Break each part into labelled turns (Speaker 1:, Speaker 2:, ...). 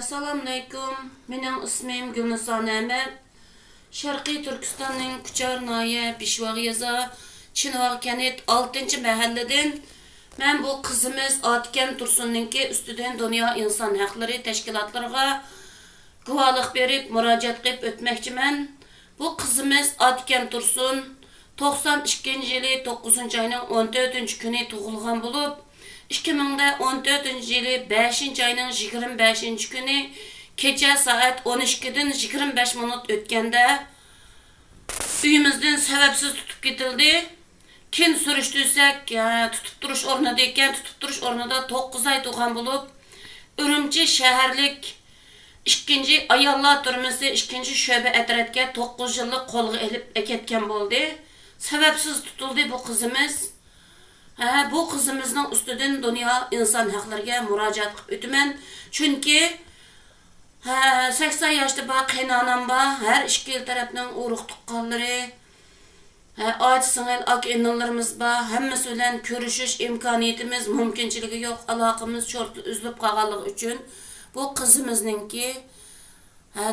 Speaker 1: Assalamu alaikum. Mening ismim Gulnisa Ne'mat. Sharqiy Turkistonning Kuchar noya Bishvaq yaza Chinvaq kanit 6-mahalladan men bu qizimiz Atken Tursunninki ustidan Dünya İnsan Hakları Teşkilatlarına guvohlik berib murojaat qilib o'tmoqchiman. Bu qizimiz Atken Tursun 92-yili 9-ayning 14 kuni tug'ilgan bo'lib, 2014-yili 5-ayning 25 kuni kecha soat 12dan 25 minut o'tganda uyimizdan sababsiz tutib ketildi. Kin surishtirsak, tutib turish o'rnida ekan, tutib turish o'rnida 9 ay tug'an bo'lib, Urumchi shaharlik 2-chi ayollar turmasi 2-chi sho'ba atrofga 9 yillik qo'lga olib ketgan bo'ldi. Sababsiz tutildi bu qizimiz. Bu qizimizning ustidan Dünya İnsan Haklarıga murojaat qilib o'taman. Chunki 80 yoshda bor qaynonam bor, har ikki tarafning urug' tuqqanlari, oji-singil aka-inalarimiz bor. Hammasi bilan ko'rishish imkoniyatimiz, mumkinchiligi yo'q, aloqamiz short uzilib qolganligi uchun bu qizimizningki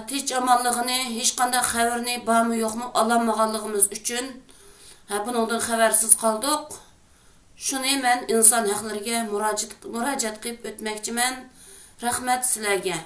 Speaker 1: tinch amonligini, hech qanday xabarni bormi yo'qmi ololmaganligimiz uchun buningdan xabarsiz qoldik. Shuni men inson haqlariga murojaat qilib o'tmoqchiman. Rahmat sizlarga.